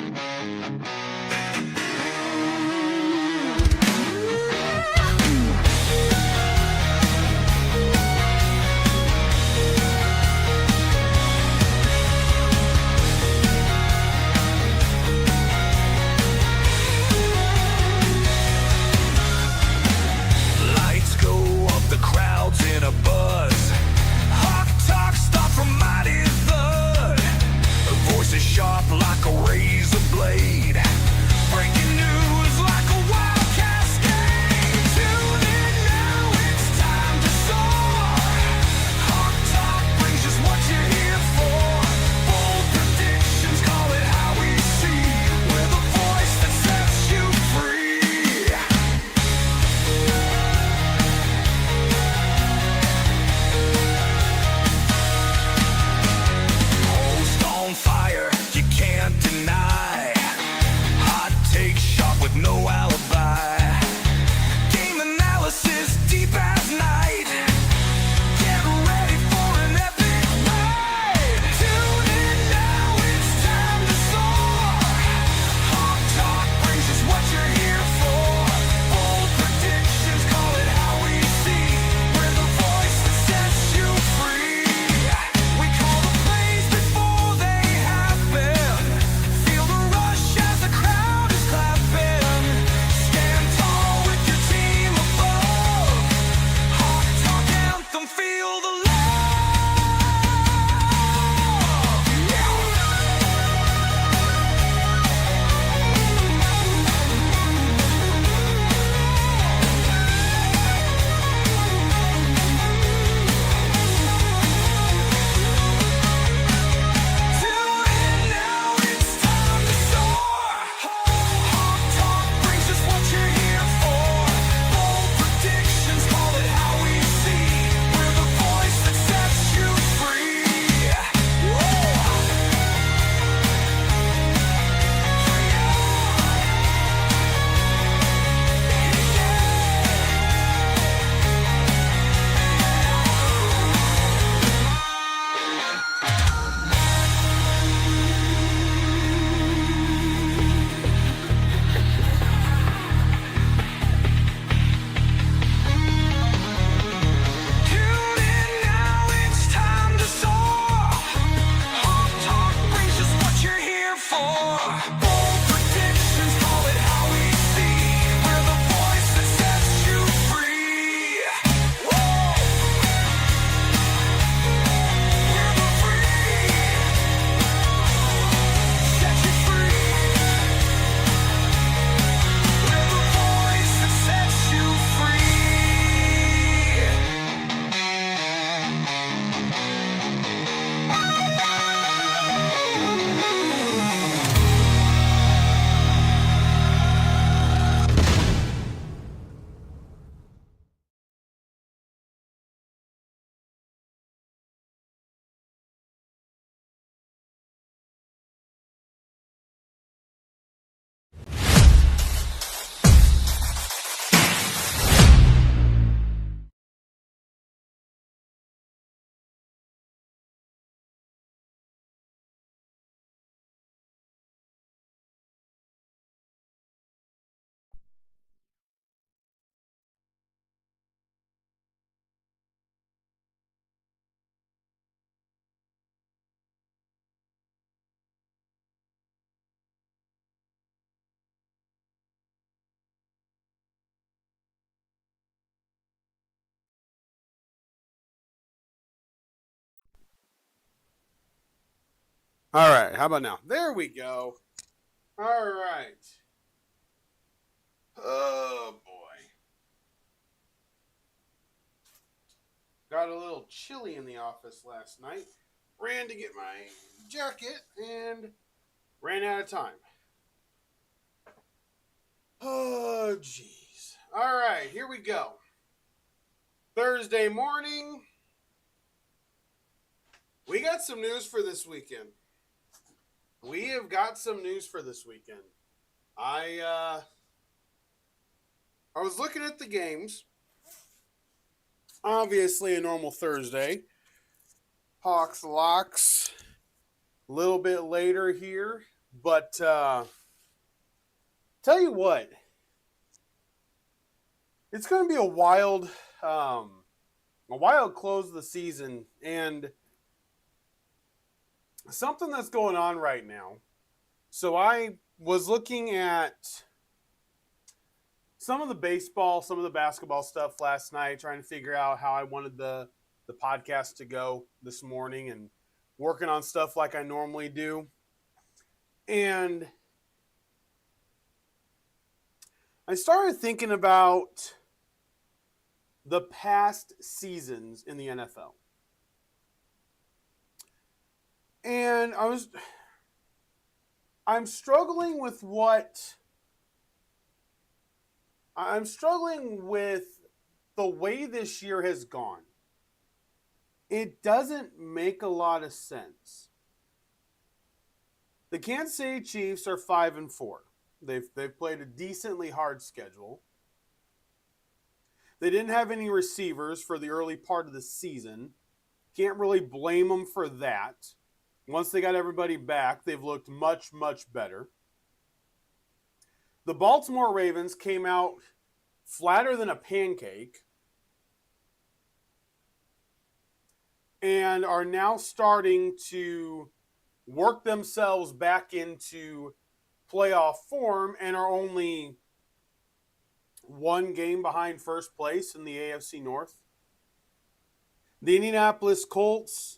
Lights go up, the crowd's in a buzz. Hawk talk, stop from mighty thud. Voices sharp like a razor blade. Breaking news like a wild cascade. Tune in now, it's time to soar. Hawk talk brings just what you're here for. Bold predictions, call it how we see. We're the voice that sets you free. Host on fire, you can't deny. Hot take sharp with no alibi. Game analysis deep as night. Get ready for an epic ride. Tune in now, it's time to soar. Hawk talk brings us what you're here for. Bold predictions, call it how we see. We're the voice that sets you free. We call the plays before they happen. Feel the rush as the crowd is clapping. Stand tall with your team above. Hawk talk anthem, feel the love. Tune in now, it's time to soar. Hawk talk brings us what you're here for. Bold predictions, call it how we see. We're the voice that sets you free. Tune in now, it's time to soar. Hawk talk brings us what you're here for. Bold predictions, call it how we see. We're the voice that sets you free. We're the free. Set you free. We're the voice that sets you free. All right, how about now? There we go. All right. Oh boy. Got a little chilly in the office last night. Ran to get my jacket and ran out of time. Oh, jeez. All right, here we go. Thursday morning. We got some news for this weekend. We have got some news for this weekend. I was looking at the games. Obviously a normal Thursday. Hawks Locks a little bit later here. But tell you what, it's going to be a wild close of the season, and something that's going on right now. So I was looking at some of the baseball, some of the basketball stuff last night, trying to figure out how I wanted the podcast to go this morning, and working on stuff like I normally do. And I started thinking about the past seasons in the NFL. And I'm struggling with the way this year has gone. It doesn't make a lot of sense. The Kansas City Chiefs are 5-4. They've played a decently hard schedule. They didn't have any receivers for the early part of the season. Can't really blame them for that. Once they got everybody back, they've looked much, much better. The Baltimore Ravens came out flatter than a pancake and are now starting to work themselves back into playoff form and are only one game behind first place in the AFC North. The Indianapolis Colts,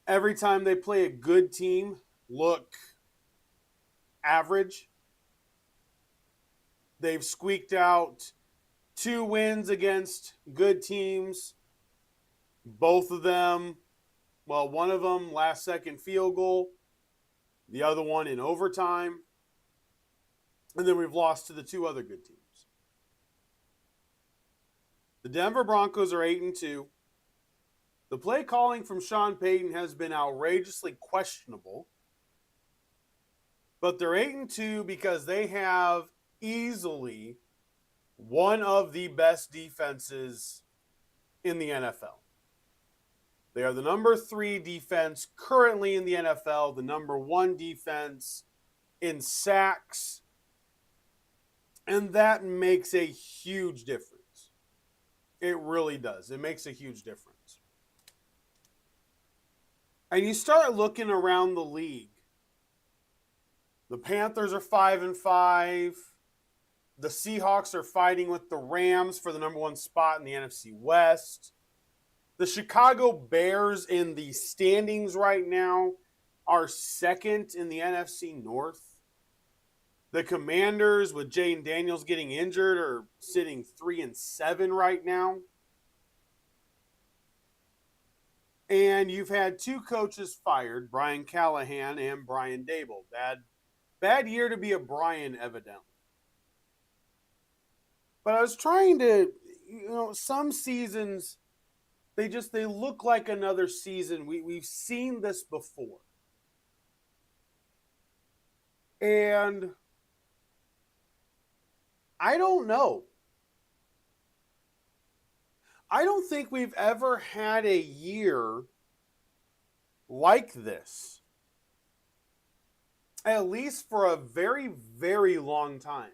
every time they play a good team, look average. They've squeaked out 2 wins against good teams. Both of them, well, one of them last second field goal, the other one in overtime. And then we've lost to the 2 other good teams. The Denver Broncos are 8-2. The play calling from Sean Payton has been outrageously questionable. But they're 8-2 because they have easily one of the best defenses in the NFL. They are the number 3 defense currently in the NFL, the number 1 defense in sacks, and that makes a huge difference. It really does. It makes a huge difference. And you start looking around the league. The Panthers are 5-5. The Seahawks are fighting with the Rams for the number 1 spot in the NFC West. The Chicago Bears in the standings right now are 2nd in the NFC North. The Commanders, with Jayden Daniels getting injured, are sitting 3-7 right now. And you've had 2 coaches fired, Brian Callahan and Brian Daboll. Bad year to be a Brian, evidently. But I was trying to, some seasons, they look like another season. We've seen this before. And I don't know. I don't think we've ever had a year like this. At least for a very, very long time.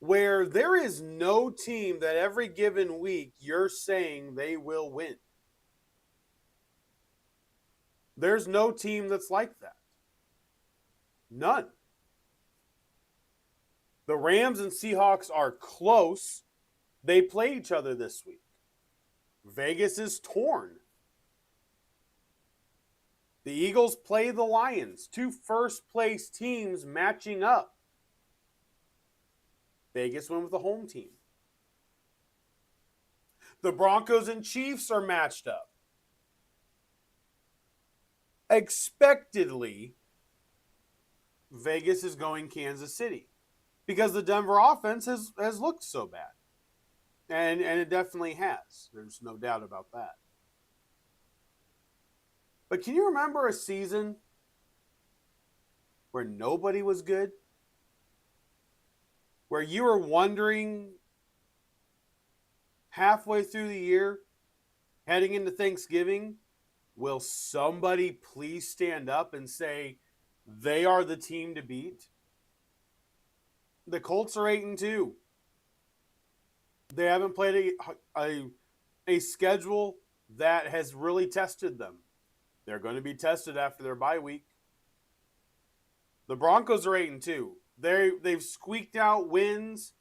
Where there is no team that every given week you're saying they will win. There's no team that's like that. None. The Rams and Seahawks are close. They play each other this week. Vegas is torn. The Eagles play the Lions. 2 first-place teams matching up. Vegas went with the home team. The Broncos and Chiefs are matched up. Expectedly, Vegas is going Kansas City because the Denver offense has looked so bad. And it definitely has. There's no doubt about that. But can you remember a season where nobody was good? Where you were wondering halfway through the year, heading into Thanksgiving, will somebody please stand up and say, they are the team to beat. The Colts are 8-2. They haven't played a schedule that has really tested them. They're going to be tested after their bye week. The Broncos are 8-2. They've squeaked out wins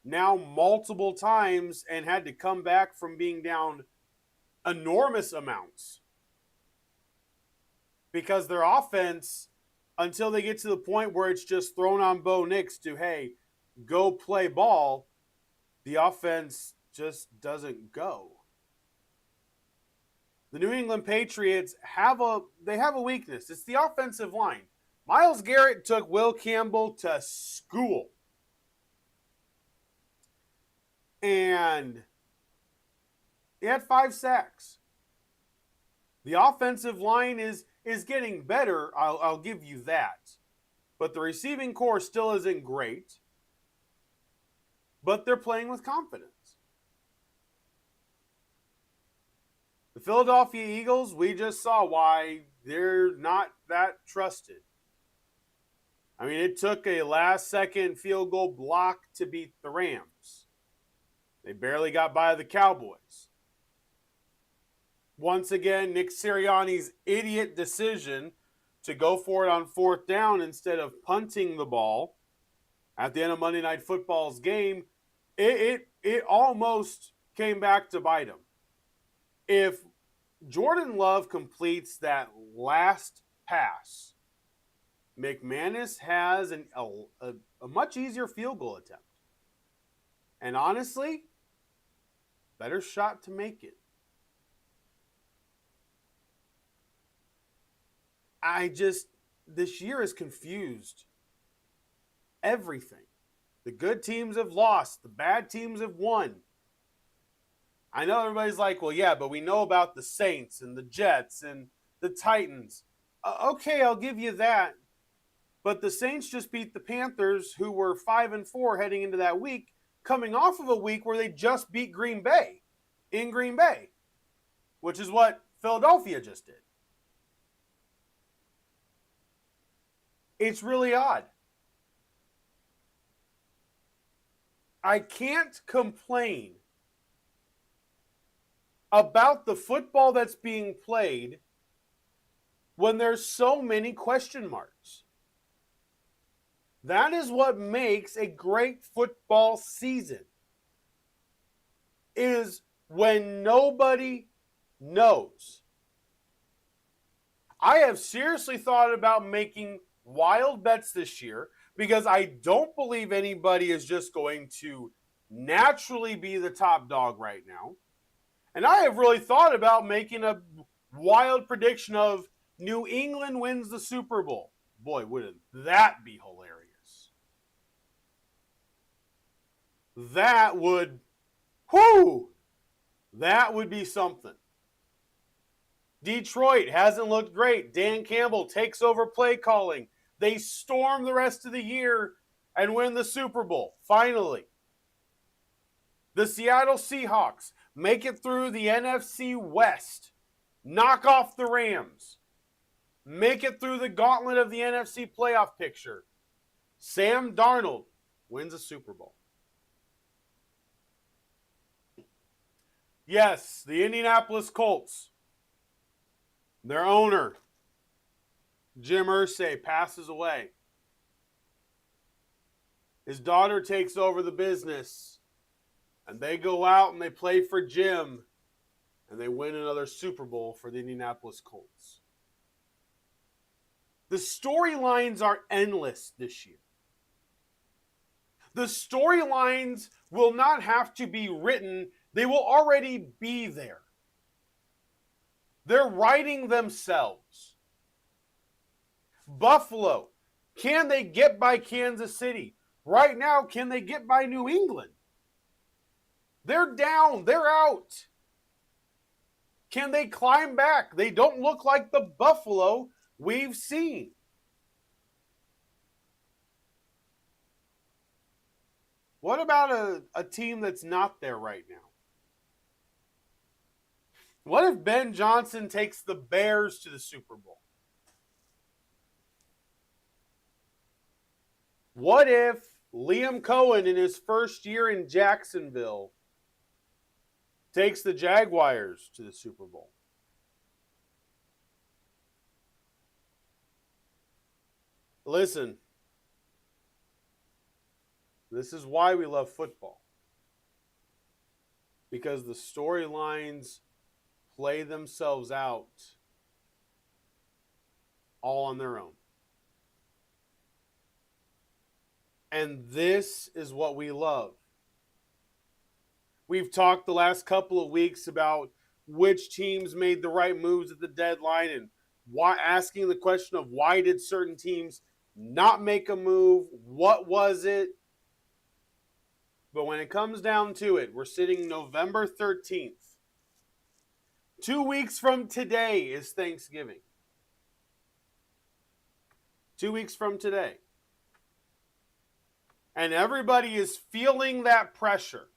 now multiple times and had to come back from being down enormous amounts because their offense, until they get to the point where it's just thrown on Bo Nix to, hey, go play ball, the offense just doesn't go. The New England Patriots have a weakness. It's the offensive line. Myles Garrett took Will Campbell to school. And he had 5 sacks. The offensive line is getting better, I'll give you that. But the receiving core still isn't great. But they're playing with confidence. The Philadelphia Eagles, we just saw why they're not that trusted. I mean, it took a last-second field goal block to beat the Rams. They barely got by the Cowboys. Once again, Nick Sirianni's idiot decision to go for it on 4th down instead of punting the ball at the end of Monday Night Football's game, it almost came back to bite him. If Jordan Love completes that last pass, McManus has a much easier field goal attempt. And honestly, better shot to make it. This year has confused everything. The good teams have lost. The bad teams have won. I know everybody's like, well, yeah, but we know about the Saints and the Jets and the Titans. Okay, I'll give you that. But the Saints just beat the Panthers, who were 5-4 heading into that week, coming off of a week where they just beat Green Bay in Green Bay, which is what Philadelphia just did. It's really odd. I can't complain about the football that's being played when there's so many question marks. That is what makes a great football season, is when nobody knows. I have seriously thought about making wild bets this year because I don't believe anybody is just going to naturally be the top dog right now. And I have really thought about making a wild prediction of New England wins the Super Bowl. Boy, wouldn't that be hilarious? That would be something. Detroit hasn't looked great. Dan Campbell takes over play calling. They storm the rest of the year and win the Super Bowl, finally. The Seattle Seahawks make it through the NFC West, knock off the Rams, make it through the gauntlet of the NFC playoff picture. Sam Darnold wins a Super Bowl. Yes, the Indianapolis Colts, their owner, Jim Irsay, passes away. His daughter takes over the business, and they go out and they play for Jim, and they win another Super Bowl for the Indianapolis Colts. The storylines are endless this year. The storylines will not have to be written. They will already be there. They're writing themselves. Buffalo, can they get by Kansas City? Right now, can they get by New England? They're down. They're out. Can they climb back? They don't look like the Buffalo we've seen. What about a team that's not there right now? What if Ben Johnson takes the Bears to the Super Bowl? What if Liam Cohen in his first year in Jacksonville takes the Jaguars to the Super Bowl? Listen, this is why we love football. Because the storylines play themselves out all on their own. And this is what we love. We've talked the last couple of weeks about which teams made the right moves at the deadline and why, asking the question of why did certain teams not make a move? What was it? But when it comes down to it, we're sitting November 13th. 2 weeks from today is Thanksgiving. 2 weeks from today. And everybody is feeling that pressure.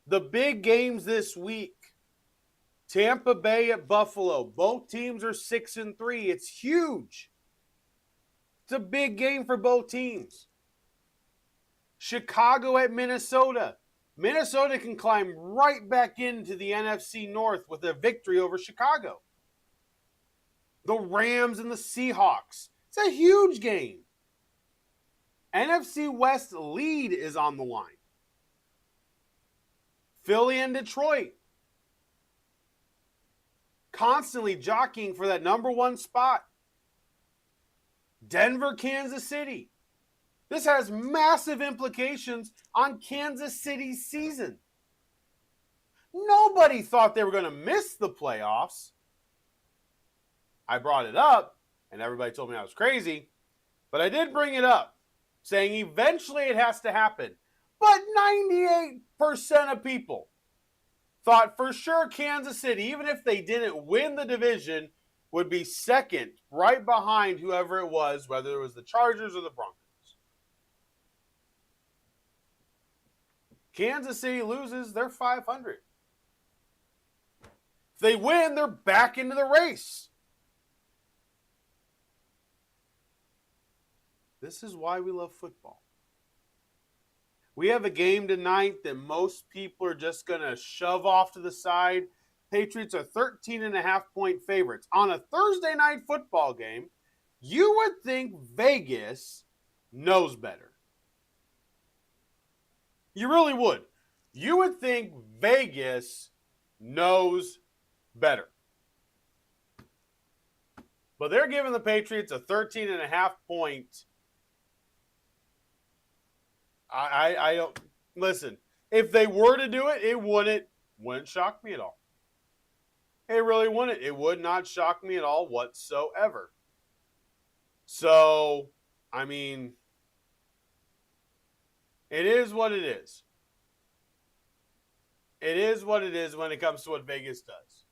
The big games this week. Tampa Bay at Buffalo. Both teams are 6-3. It's huge. It's a big game for both teams. Chicago at Minnesota. Minnesota can climb right back into the NFC North with a victory over Chicago. The Rams and the Seahawks. It's a huge game. NFC West lead is on the line. Philly and Detroit. Constantly jockeying for that number one spot. Denver, Kansas City. This has massive implications on Kansas City's season. Nobody thought they were going to miss the playoffs. I brought it up, and everybody told me I was crazy, but I did bring it up, saying eventually it has to happen. But 98% of people thought for sure Kansas City, even if they didn't win the division, would be second, right behind whoever it was, whether it was the Chargers or the Broncos. Kansas City loses, they're 500. If they win, they're back into the race. This is why we love football. We have a game tonight that most people are just going to shove off to the side. Patriots are 13.5-point favorites. On a Thursday night football game, you would think Vegas knows better. You really would. You would think Vegas knows better. But they're giving the Patriots a 13.5-point. I don't listen. If they were to do it, it wouldn't shock me at all. It really wouldn't. It would not shock me at all whatsoever. So, I mean, it is what it is. It is what it is when it comes to what Vegas does.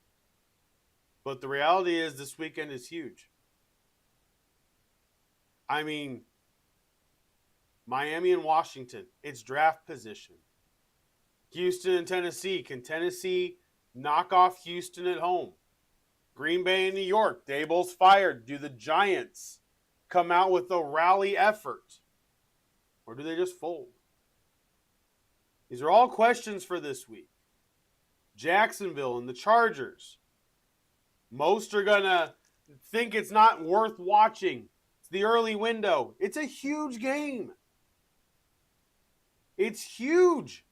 But the reality is this weekend is huge. I mean, Miami and Washington, it's draft position. Houston and Tennessee. Can Tennessee knock off Houston at home? Green Bay and New York. Daboll's fired. Do the Giants come out with a rally effort? Or do they just fold? These are all questions for this week. Jacksonville and the Chargers. Most are going to think it's not worth watching. It's the early window. It's a huge game. It's huge.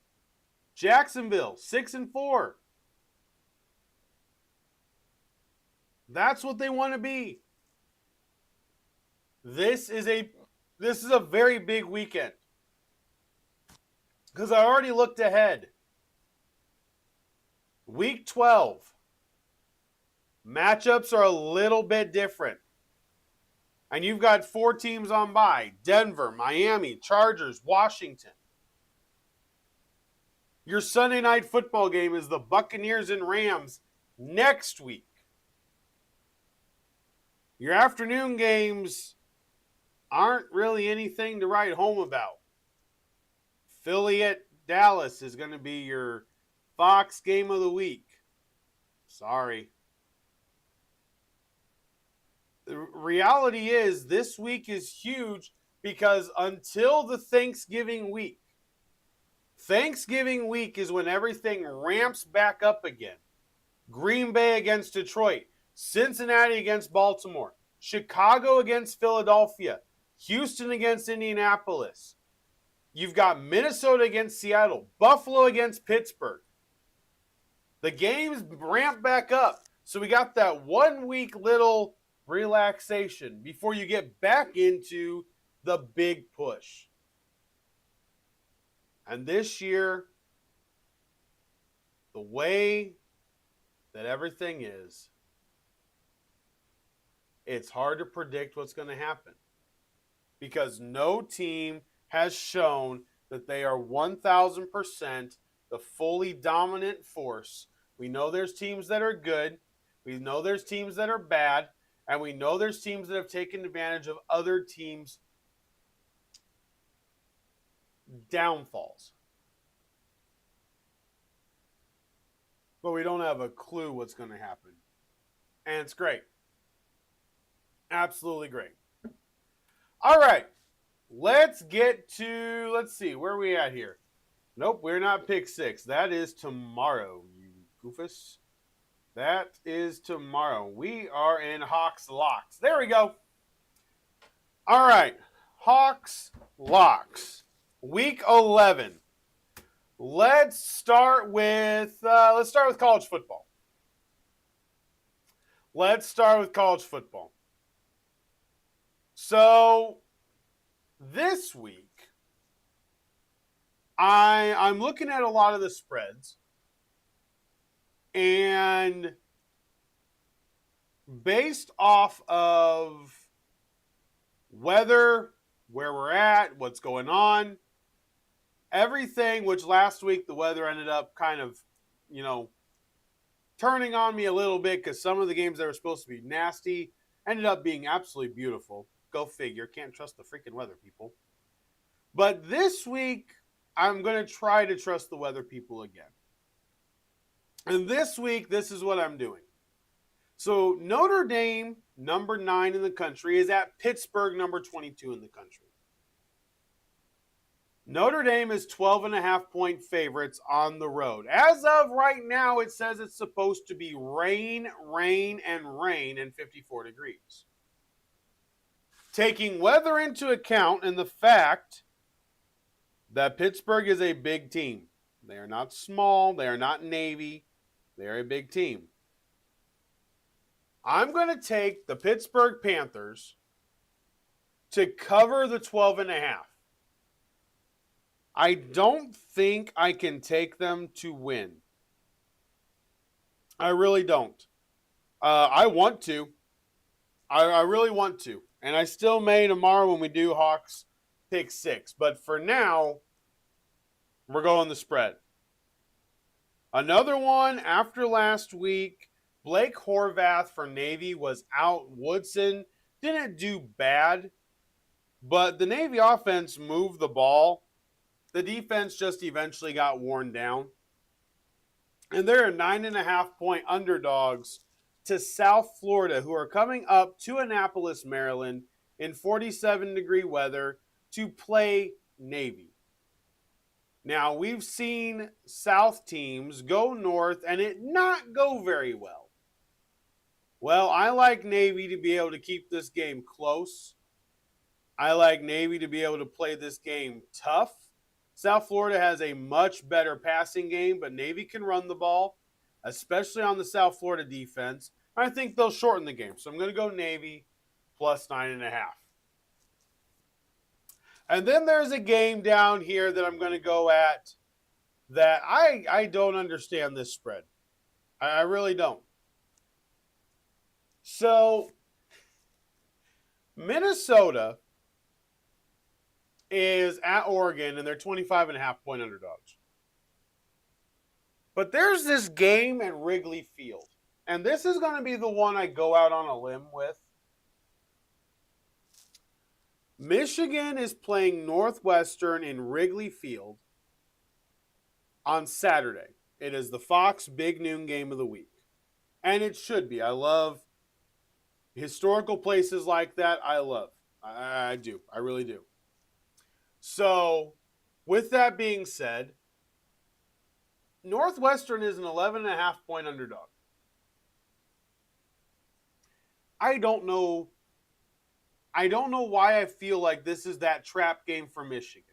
Jacksonville, 6-4. That's what they want to be. This is a very big weekend. Because I already looked ahead. Week 12. Matchups are a little bit different. And you've got 4 teams on bye. Denver, Miami, Chargers, Washington. Your Sunday night football game is the Buccaneers and Rams next week. Your afternoon games aren't really anything to write home about. Philly at Dallas is going to be your Fox game of the week. Sorry. The reality is this week is huge Because until the Thanksgiving week is when everything ramps back up again. Green Bay against Detroit, Cincinnati against Baltimore, Chicago against Philadelphia, Houston against Indianapolis. You've got Minnesota against Seattle, Buffalo against Pittsburgh. The games ramp back up. So we got that 1 week little relaxation before you get back into the big push. And this year, the way that everything is, it's hard to predict what's going to happen because no team has shown that they are 1,000% the fully dominant force. We know there's teams that are good, we know there's teams that are bad, and we know there's teams that have taken advantage of other teams' downfalls. But we don't have a clue what's going to happen. And it's great. Absolutely great. All right. Let's see, where are we at here? Nope, we're not pick 6. That is tomorrow, you goofus. That is tomorrow. We are in Hawks Locks. There we go. All right. Hawks Locks. Week 11. Let's start with college football. So this week, I'm looking at a lot of the spreads, and based off of weather, where we're at, what's going on, everything, which last week the weather ended up kind of, turning on me a little bit because some of the games that were supposed to be nasty ended up being absolutely beautiful. Go figure. Can't trust the freaking weather people. But this week, I'm going to try to trust the weather people again. And this week, this is what I'm doing. So Notre Dame, number 9 in the country, is at Pittsburgh, number 22 in the country. Notre Dame is 12.5-point favorites on the road. As of right now, it says it's supposed to be rain, and 54 degrees. Taking weather into account and the fact that Pittsburgh is a big team. They are not small. They are not Navy. They are a big team. I'm going to take the Pittsburgh Panthers to cover the 12.5. I don't think I can take them to win. I really don't. I want to. I really want to. And I still may tomorrow when we do Hawks pick 6. But for now, we're going the spread. Another one after last week, Blake Horvath for Navy was out. Woodson didn't do bad, but the Navy offense moved the ball. The defense just eventually got worn down. And they're 9.5-point underdogs to South Florida, who are coming up to Annapolis, Maryland in 47-degree weather to play Navy. Now, we've seen South teams go north and it not go very well. Well, I like Navy to be able to keep this game close. I like Navy to be able to play this game tough. South Florida has a much better passing game, but Navy can run the ball, especially on the South Florida defense. I think they'll shorten the game. So I'm going to go Navy plus 9.5. And then there's a game down here that I'm going to go at that I don't understand this spread. I really don't. So Minnesota is at Oregon, and they're 25.5-point underdogs. But there's this game at Wrigley Field, and this is going to be the one I go out on a limb with. Michigan is playing Northwestern in Wrigley Field on Saturday. It is the Fox Big Noon game of the week, and it should be. I love historical places like that. I do. I really do. So, with that being said, Northwestern is an 11.5-point underdog. I don't know why I feel like this is that trap game for Michigan.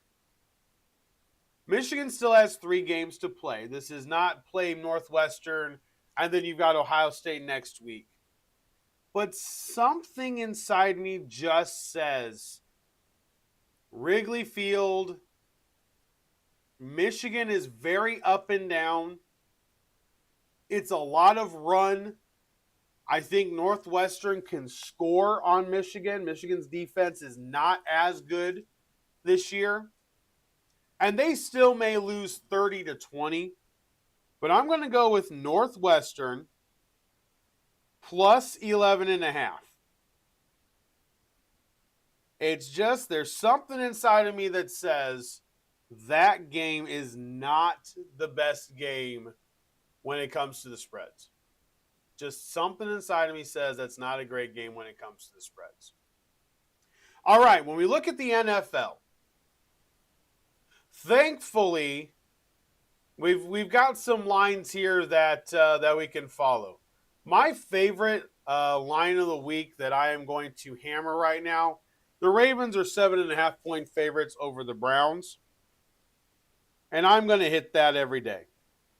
Michigan still has 3 games to play. This is not play Northwestern and then you've got Ohio State next week. But something inside me just says Wrigley Field, Michigan is very up and down. It's a lot of run. I think Northwestern can score on Michigan. Michigan's defense is not as good this year. And they still may lose 30-20. But I'm going to go with Northwestern plus 11.5. It's just there's something inside of me that says that game is not the best game when it comes to the spreads. Just something inside of me says that's not a great game when it comes to the spreads. All right, when we look at the NFL, thankfully, we've got some lines here that we can follow. My favorite line of the week that I am going to hammer right now, the Ravens are 7.5-point favorites over the Browns. And I'm going to hit that every day.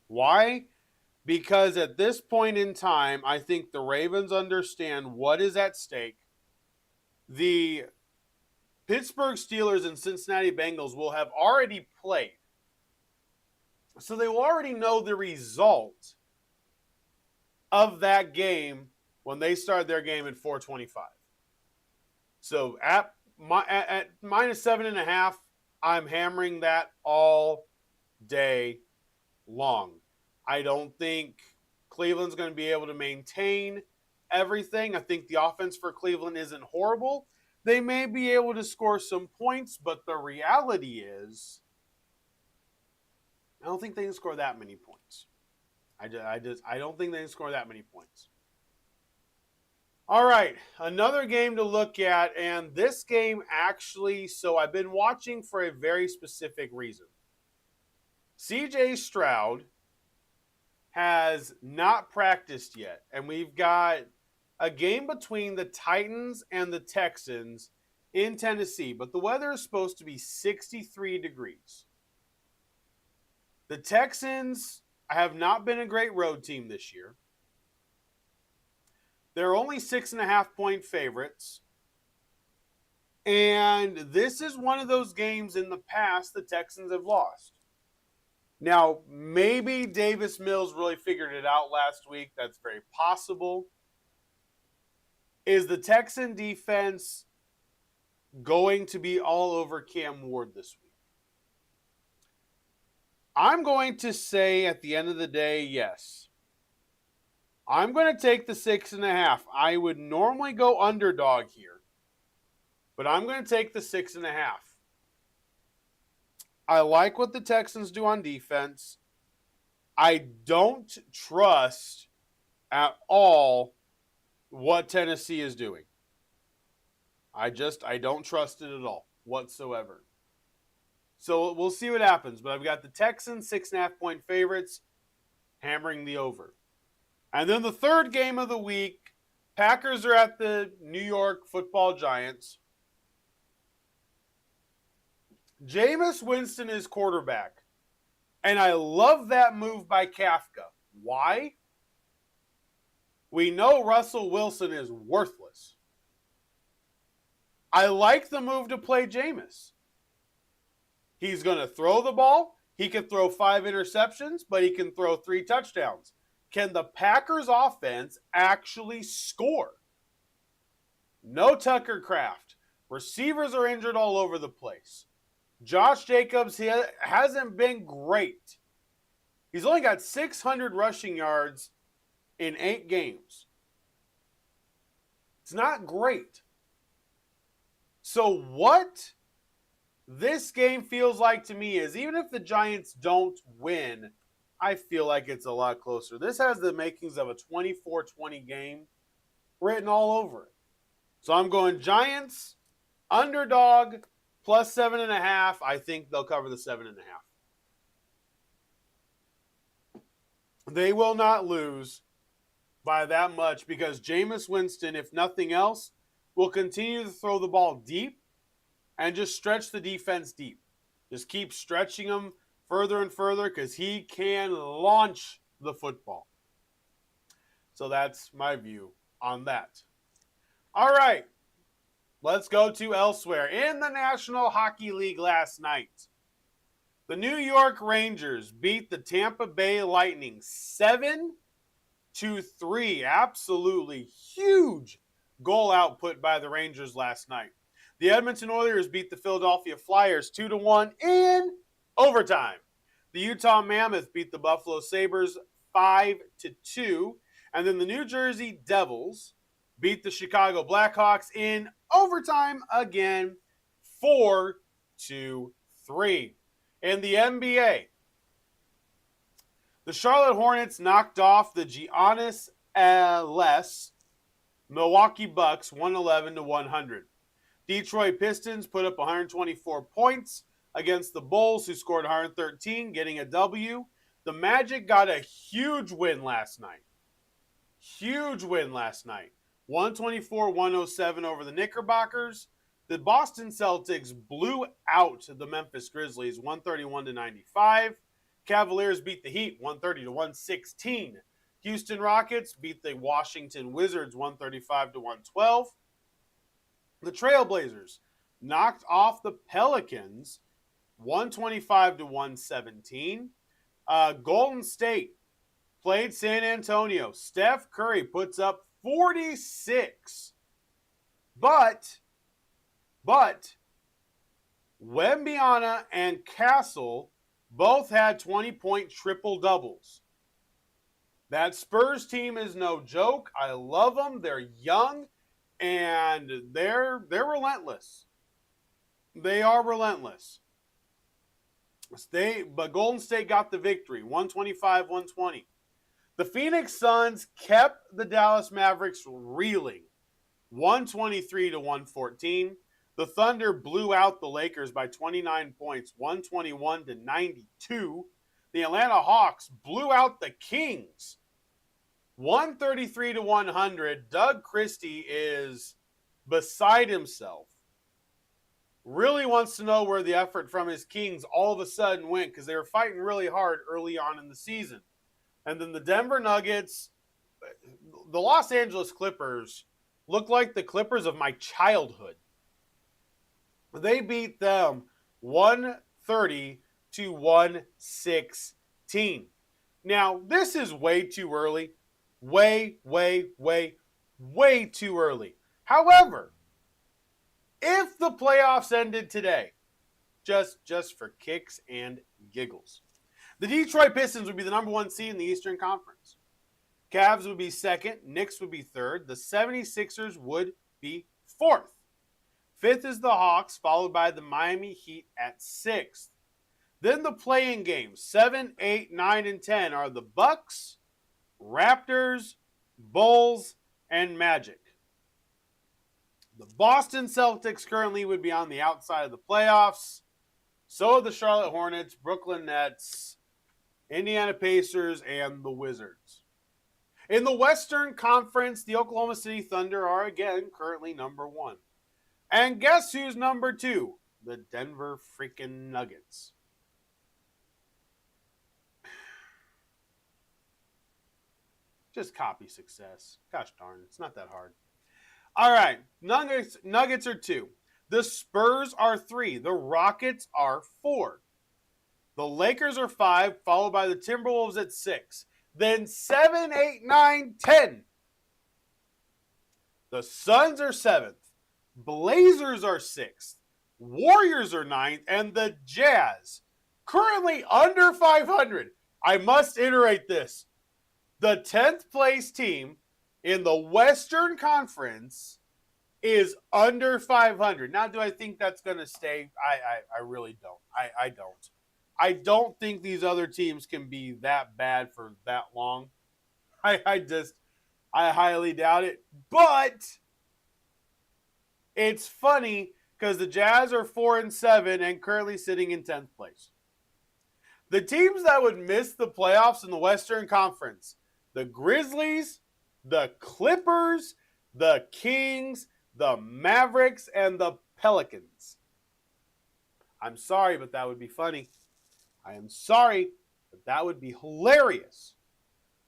Why? Because at this point in time, I think the Ravens understand what is at stake. The Pittsburgh Steelers and Cincinnati Bengals will have already played. So they will already know the result of that game when they start their game at 4:25. So at minus 7.5, I'm hammering that all day long. I don't think Cleveland's going to be able to maintain everything. I think the offense for Cleveland isn't horrible. They may be able to score some points, but the reality is I don't think they can score that many points. I don't think they can score that many points. All right, another game to look at, and this game actually, so I've been watching for a very specific reason. CJ Stroud has not practiced yet, and we've got a game between the Titans and the Texans in Tennessee, but the weather is supposed to be 63 degrees. The Texans have not been a great road team this year. They're only 6.5-point favorites. And this is one of those games in the past the Texans have lost. Now, maybe Davis Mills really figured it out last week. That's very possible. Is the Texan defense going to be all over Cam Ward this week? I'm going to say at the end of the day, yes. I'm going to take the 6.5. I would normally go underdog here, but I'm going to take the 6.5. I like what the Texans do on defense. I don't trust at all what Tennessee is doing. I don't trust it at all whatsoever. So we'll see what happens. But I've got the Texans 6.5-point favorites hammering the over. And then the third game of the week, Packers are at the New York Football Giants. Jameis Winston is quarterback. And I love that move by Kafka. Why? We know Russell Wilson is worthless. I like the move to play Jameis. He's going to throw the ball. He can throw 5 interceptions, but he can throw 3 touchdowns. Can the Packers offense actually score? No Tucker Kraft. Receivers are injured all over the place. Josh Jacobs hasn't been great. He's only got 600 rushing yards in 8 games. It's not great. So what this game feels like to me is even if the Giants don't win, I feel like it's a lot closer. This has the makings of a 24-20 game written all over it. So I'm going Giants, underdog, plus 7.5. I think they'll cover the 7.5. They will not lose by that much because Jameis Winston, if nothing else, will continue to throw the ball deep and just stretch the defense deep. Just keep stretching them further and further because he can launch the football. So that's my view on that. All right, let's go to elsewhere. In the National Hockey League last night, the New York Rangers beat the Tampa Bay Lightning 7-3. Absolutely huge goal output by the Rangers last night. The Edmonton Oilers beat the Philadelphia Flyers 2-1 in overtime. The Utah Mammoth beat the Buffalo Sabres 5-2. And then the New Jersey Devils beat the Chicago Blackhawks in overtime again 4-3. In the NBA, the Charlotte Hornets knocked off the Giannis LS Milwaukee Bucks 111-100. Detroit Pistons put up 124 points against the Bulls, who scored 113, getting a W. The Magic got a huge win last night. 124-107 over the Knickerbockers. The Boston Celtics blew out the Memphis Grizzlies 131-95. Cavaliers beat the Heat 130-116. Houston Rockets beat the Washington Wizards 135-112. The Trailblazers knocked off the Pelicans 125-117. Golden State played San Antonio. Steph Curry puts up 46. But Wembanyama and Castle both had 20-point triple-doubles. That Spurs team is no joke. I love them. They're young, and they're relentless. They are relentless. But Golden State got the victory, 125-120. The Phoenix Suns kept the Dallas Mavericks reeling, 123-114. The Thunder blew out the Lakers by 29 points, 121-92. The Atlanta Hawks blew out the Kings, 133-100. Doug Christie is beside himself. Really wants to know where the effort from his Kings all of a sudden went because they were fighting really hard early on in the season. And then the Denver Nuggets, the Los Angeles Clippers look like the Clippers of my childhood. They beat them 130-116. Now, this is way too early. Way too early. However, if the playoffs ended today, just for kicks and giggles, the Detroit Pistons would be the number 1 seed in the Eastern Conference. Cavs would be second. Knicks would be third. The 76ers would be fourth. Fifth is the Hawks, followed by the Miami Heat at sixth. Then the play-in games, 7, 8, 9, and 10 are the Bucks, Raptors, Bulls, and Magic. The Boston Celtics currently would be on the outside of the playoffs. So are the Charlotte Hornets, Brooklyn Nets, Indiana Pacers, and the Wizards. In the Western Conference, the Oklahoma City Thunder are again currently number 1. And guess who's number 2? The Denver freaking Nuggets. Just copy success. Gosh darn, it's not that hard. All right, Nuggets are 2. The Spurs are 3. The Rockets are 4. The Lakers are 5, followed by the Timberwolves at 6. Then 7, 8, 9, 10. The Suns are 7th. Blazers are 6th. Warriors are 9th. And the Jazz, currently under 500. I must iterate this. The 10th place team in the Western Conference is under 500. Now, do I think that's going to stay? I really don't. I don't. I don't think these other teams can be that bad for that long. I highly doubt it. But it's funny because the Jazz are 4-7 and currently sitting in 10th place. The teams that would miss the playoffs in the Western Conference, the Grizzlies, the Clippers, the Kings, the Mavericks, and the Pelicans. I'm sorry, but that would be funny. I am sorry, but that would be hilarious.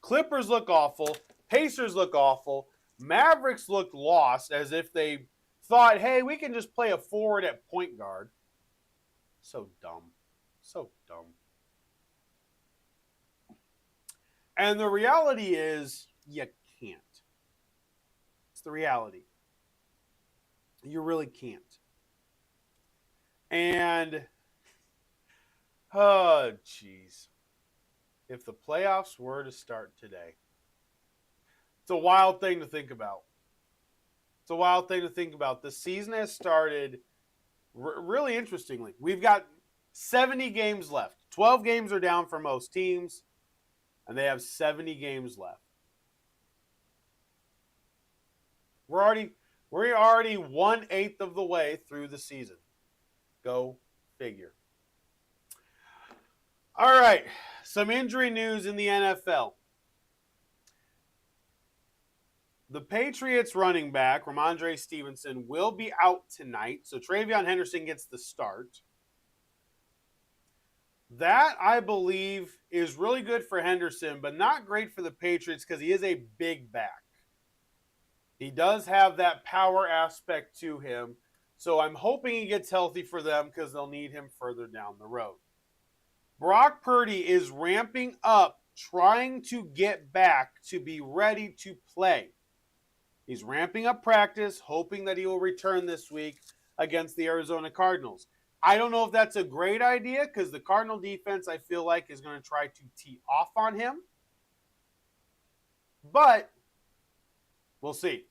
Clippers look awful. Pacers look awful. Mavericks look lost, as if they thought, hey, we can just play a forward at point guard. So dumb. So dumb. And the reality is, you can't. It's the reality. You really can't. And, oh, jeez. If the playoffs were to start today, it's a wild thing to think about. It's a wild thing to think about. The season has started really interestingly. We've got 70 games left. 12 games are down for most teams, and they have 70 games left. We're already 1/8 of the way through the season. Go figure. All right, some injury news in the NFL. The Patriots running back, Ramondre Stevenson, will be out tonight, so TreVeyon Henderson gets the start. That, I believe, is really good for Henderson, but not great for the Patriots because he is a big back. He does have that power aspect to him, so I'm hoping he gets healthy for them because they'll need him further down the road. Brock Purdy is ramping up, trying to get back to be ready to play. He's ramping up practice, hoping that he will return this week against the Arizona Cardinals. I don't know if that's a great idea because the Cardinal defense, I feel like, is going to try to tee off on him. But we'll see.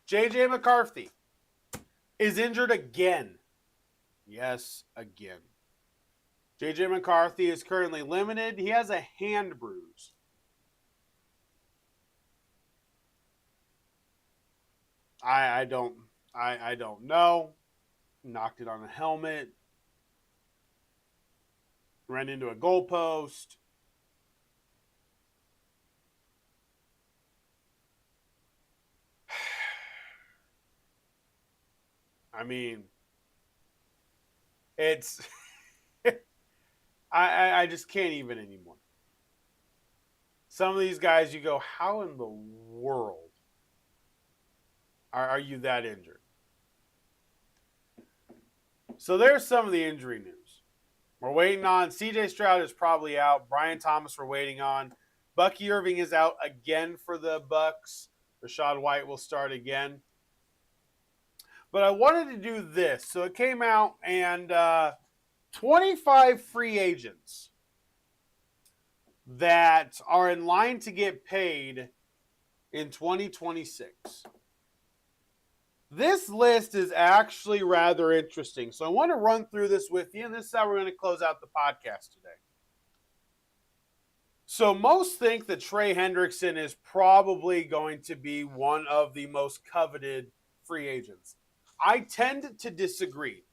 J.J. McCarthy is injured again. Yes, again. J.J. McCarthy is currently limited. He has a hand bruise. I don't know. Knocked it on a helmet. Ran into a goalpost. I mean, it's I just can't even anymore. Some of these guys, you go, how in the world are you that injured? So there's some of the injury news. We're waiting on C.J. Stroud is probably out. Brian Thomas we're waiting on. Bucky Irving is out again for the Bucks. Rachaad White will start again. But I wanted to do this. So it came out and 25 free agents that are in line to get paid in 2026. This list is actually rather interesting. So I want to run through this with you, and this is how we're going to close out the podcast today. So most think that Trey Hendrickson is probably going to be one of the most coveted free agents. I tend to disagree.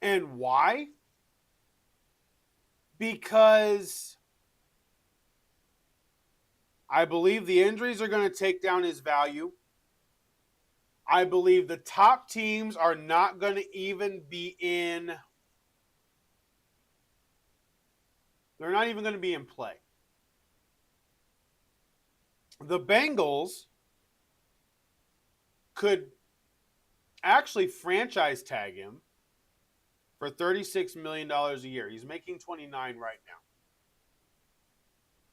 And why? Because I believe the injuries are going to take down his value. I believe the top teams are not going to even be in. They're not even going to be in play. The Bengals could actually franchise tag him for $36 million a year. He's making $29 right now.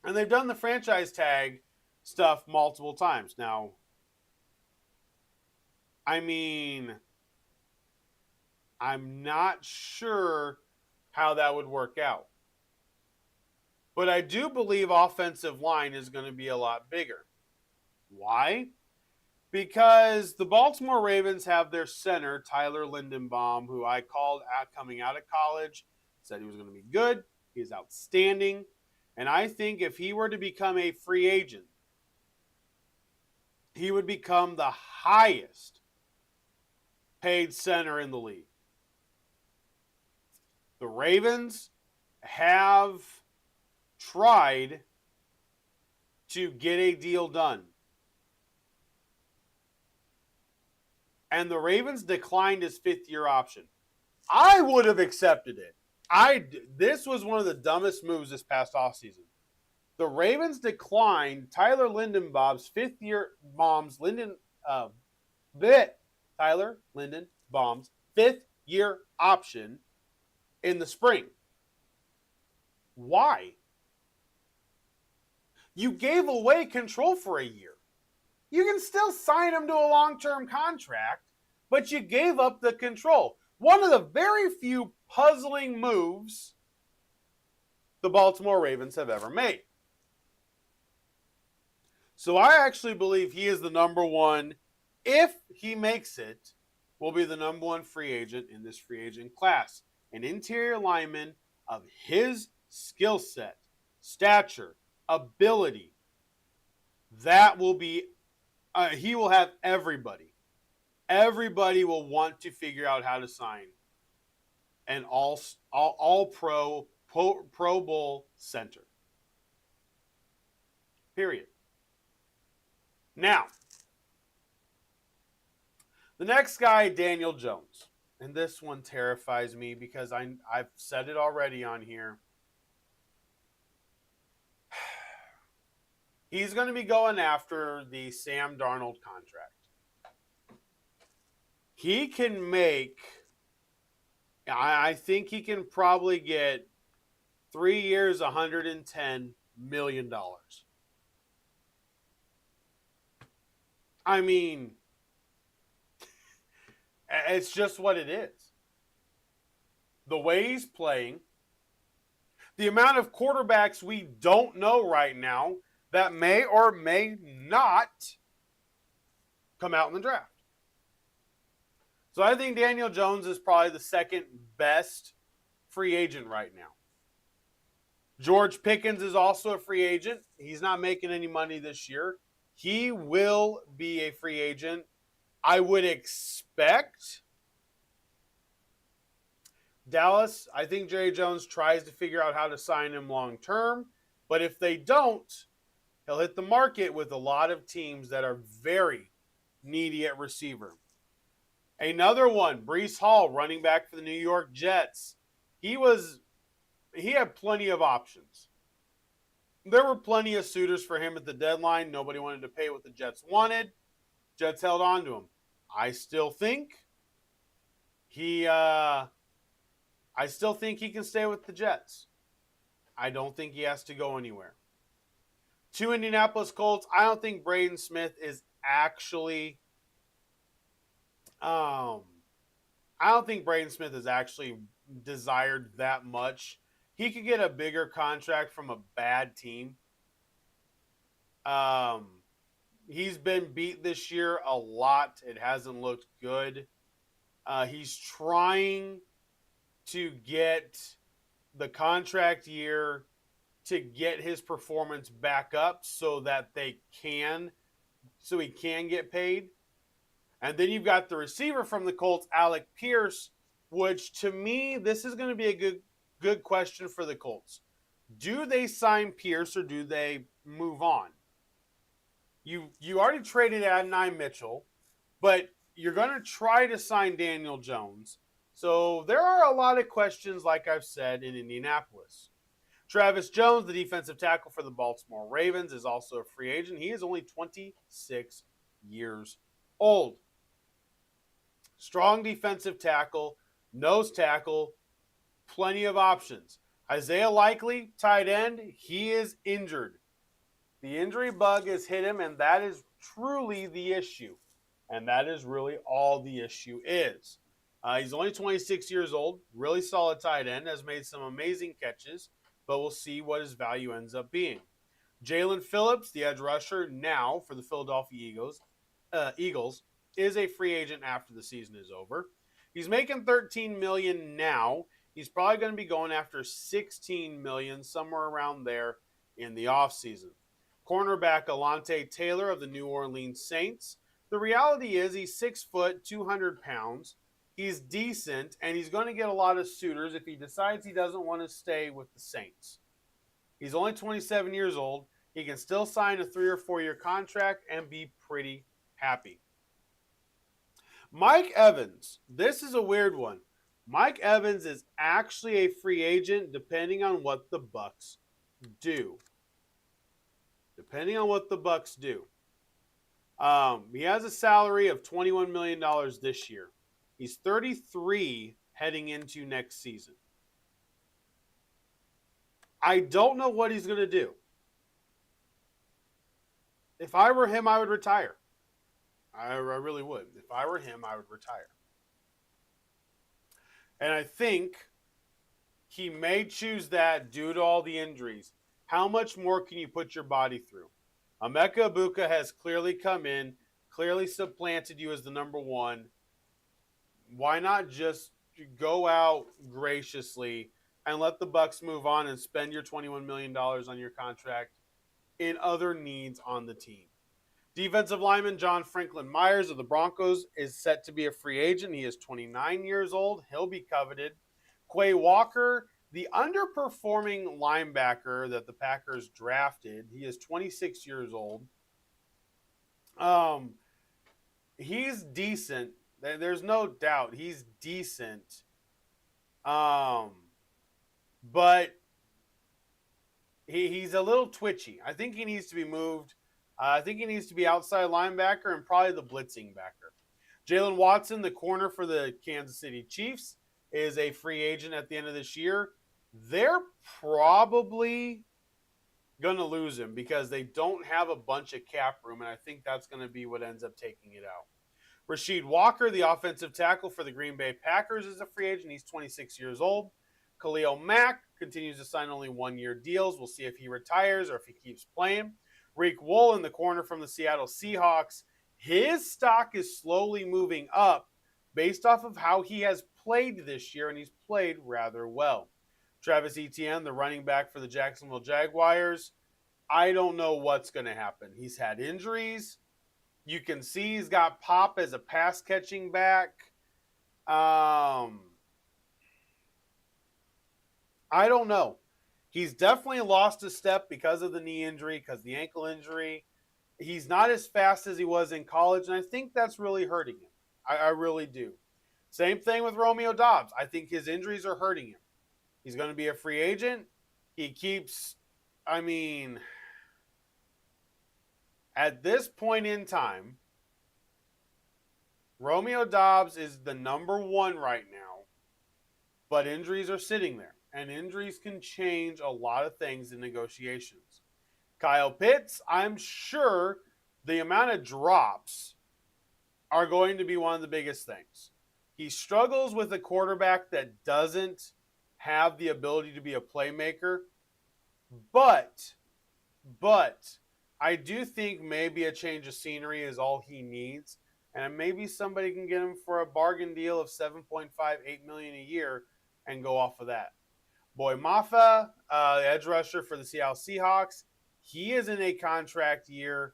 And they've done the franchise tag stuff multiple times. Now, I mean, I'm not sure how that would work out. But I do believe offensive line is going to be a lot bigger. Why? Because the Baltimore Ravens have their center, Tyler Lindenbaum, who I called coming out of college, said he was going to be good. He is outstanding. And I think if he were to become a free agent, he would become the highest paid center in the league. The Ravens have tried to get a deal done. And the Ravens declined his fifth-year option. I would have accepted it. This was one of the dumbest moves this past offseason. The Ravens declined Tyler Lindenbaum's Tyler Lindenbaum's fifth-year option in the spring. Why? You gave away control for a year. You can still sign him to a long-term contract, but you gave up the control. One of the very few puzzling moves the Baltimore Ravens have ever made. So I actually believe he is the number one, if he makes it, will be the number one free agent in this free agent class. An interior lineman of his skill set, stature, ability. That will be, he will have everybody. Everybody will want to figure out how to sign an all pro Bowl center. Period. Now, the next guy, Daniel Jones. And this one terrifies me because I've said it already on here. He's going to be going after the Sam Darnold contract. He can make, I think he can probably get 3 years, $110 million. I mean, it's just what it is. The way he's playing, the amount of quarterbacks we don't know right now that may or may not come out in the draft. So I think Daniel Jones is probably the second best free agent right now. George Pickens is also a free agent. He's not making any money this year. He will be a free agent. I would expect Dallas, I think Jerry Jones tries to figure out how to sign him long term. But if they don't, he'll hit the market with a lot of teams that are very needy at receiver. Another one, Breece Hall, running back for the New York Jets. He had plenty of options. There were plenty of suitors for him at the deadline. Nobody wanted to pay what the Jets wanted. Jets held on to him. I still think he can stay with the Jets. I don't think he has to go anywhere. To Indianapolis Colts, I don't think Braden Smith is actually desired that much. He could get a bigger contract from a bad team. He's been beat this year a lot. It hasn't looked good. He's trying to get the contract year to get his performance back up so he can get paid. And then you've got the receiver from the Colts, Alec Pierce, which to me, this is going to be a good question for the Colts. Do they sign Pierce or do they move on? You already traded Adonai Mitchell, but you're going to try to sign Daniel Jones. So there are a lot of questions, like I've said, in Indianapolis. Travis Jones, the defensive tackle for the Baltimore Ravens, is also a free agent. He is only 26 years old. Strong defensive tackle, nose tackle, plenty of options. Isaiah Likely, tight end, he is injured. The injury bug has hit him, and that is truly the issue. And that is really all the issue is. He's only 26 years old, really solid tight end, has made some amazing catches, but we'll see what his value ends up being. Jalen Phillips, the edge rusher now for the Philadelphia Eagles, is a free agent after the season is over. He's making $13 million now. He's probably going to be going after $16 million, somewhere around there in the offseason. Cornerback Alontae Taylor of the New Orleans Saints. the reality is he's 6 foot, 200 pounds. He's decent, and he's going to get a lot of suitors if he decides he doesn't want to stay with the Saints. He's only 27 years old. He can still sign a 3 or 4 year contract and be pretty happy. Mike Evans. This is a weird one. Mike Evans is actually a free agent depending on what the Bucs do. Depending on what the Bucs do. He has a salary of $21 million this year. He's 33 heading into next season. I don't know what he's going to do. If I were him, I would retire. I really would. If I were him, I would retire. And I think he may choose that due to all the injuries. How much more can you put your body through? Emeka Egbuka has clearly come in, clearly supplanted you as the number one. Why not just go out graciously and let the Bucs move on and spend your $21 million on your contract in other needs on the team? Defensive lineman John Franklin Myers of the Broncos is set to be a free agent. He is 29 years old. He'll be coveted. Quay Walker, the underperforming linebacker that the Packers drafted, he is 26 years old. He's decent. There's no doubt he's decent. But he's a little twitchy. I think he needs to be moved. I think he needs to be outside linebacker and probably the blitzing backer. Jalen Watson, the corner for the Kansas City Chiefs, is a free agent at the end of this year. They're probably going to lose him because they don't have a bunch of cap room, and I think that's going to be what ends up taking it out. Rasheed Walker, the offensive tackle for the Green Bay Packers, is a free agent. He's 26 years old. Khalil Mack continues to sign only one-year deals. We'll see if he retires or if he keeps playing. Reek Woolen, the corner from the Seattle Seahawks, his stock is slowly moving up based off of how he has played this year, and he's played rather well. Travis Etienne, the running back for the Jacksonville Jaguars, I don't know what's going to happen. He's had injuries. You can see he's got pop as a pass-catching back. I don't know. He's definitely lost a step because of the knee injury, because of the ankle injury. He's not as fast as he was in college, and I think that's really hurting him. I really do. Same thing with Romeo Doubs. I think his injuries are hurting him. He's going to be a free agent. He keeps, at this point in time, Romeo Doubs is the number one right now, but injuries are sitting there. And injuries can change a lot of things in negotiations. Kyle Pitts, I'm sure the amount of drops are going to be one of the biggest things. He struggles with a quarterback that doesn't have the ability to be a playmaker. But I do think maybe a change of scenery is all he needs. And maybe somebody can get him for a bargain deal of $7.58 million a year and go off of that. Boy Mafa, the edge rusher for the Seattle Seahawks, he is in a contract year,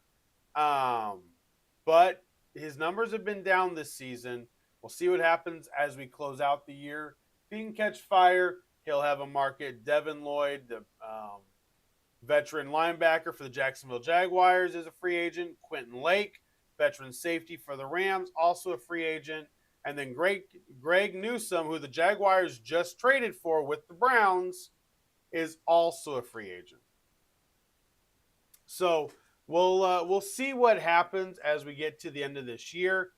but his numbers have been down this season. We'll see what happens as we close out the year. If he can catch fire, he'll have a market. Devin Lloyd, the veteran linebacker for the Jacksonville Jaguars, is a free agent. Quentin Lake, veteran safety for the Rams, also a free agent. And then Greg Newsome, who the Jaguars just traded for with the Browns, is also a free agent. So we'll see what happens as we get to the end of this year.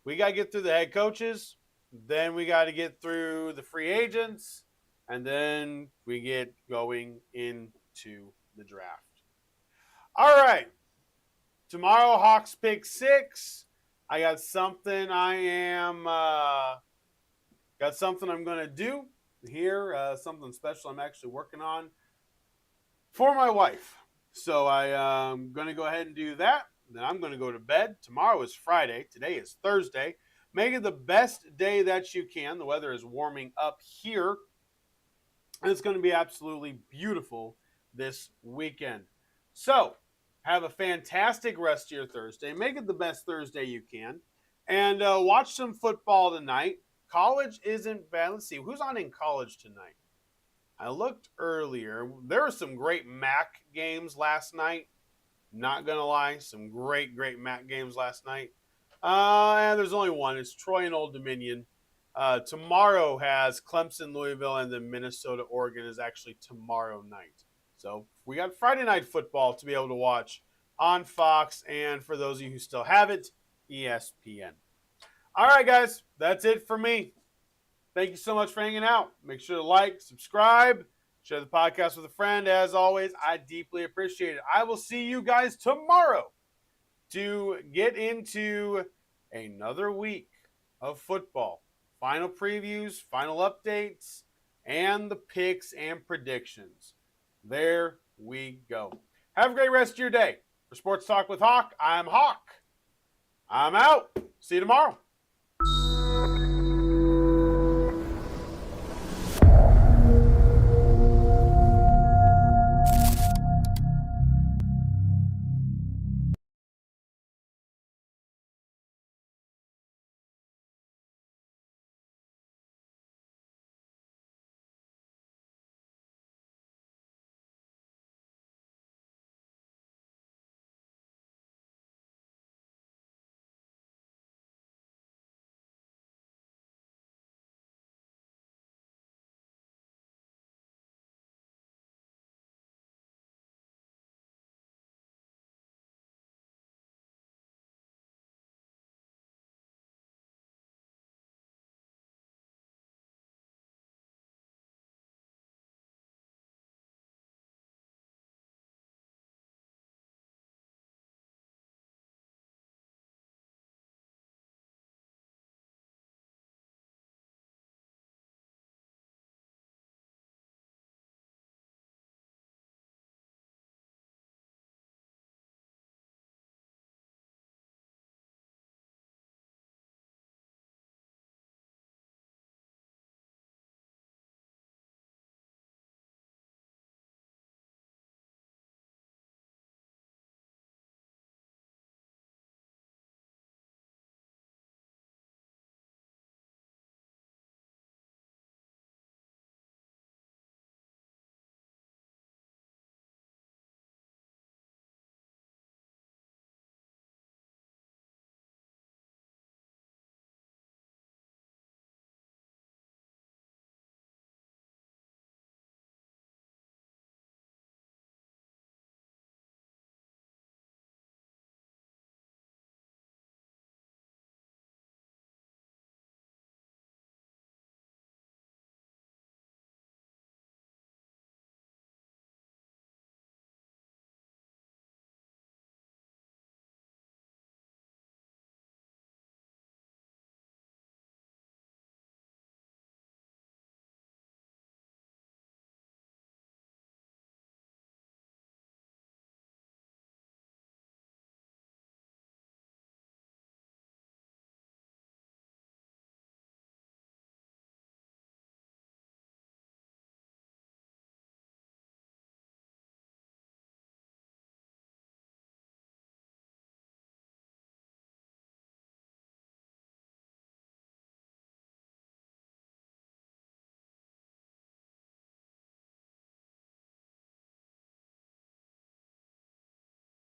We got to get through the head coaches. Then we got to get through the free agents. And then we get going into the draft. All right. Tomorrow, Hawks pick 6. I got something I'm going to do here, something special I'm actually working on for my wife. So I'm going to go ahead and do that. Then I'm going to go to bed. Tomorrow is Friday. Today is Thursday. Make it the best day that you can. The weather is warming up here. And it's going to be absolutely beautiful this weekend. So Have a fantastic rest of your Thursday. Make it the best Thursday you can. And watch some football tonight. College isn't bad. Let's see, who's on in college tonight? I looked earlier. There were some great MAC games last night. Not going to lie, some great MAC games last night. And there's only one. It's Troy and Old Dominion. Tomorrow has Clemson, Louisville, and then Minnesota, Oregon is actually tomorrow night. So we got Friday night football to be able to watch on Fox, and for those of you who still have it, ESPN. All right, guys, that's it for me. Thank you so much for hanging out. Make sure to like, subscribe, share the podcast with a friend. As always, I deeply appreciate it. I will see you guys tomorrow to get into another week of football. Final previews, final updates, and the picks and predictions. There we go. Have a great rest of your day. For Sports Talk with Hawk, I'm Hawk. I'm out. See you tomorrow.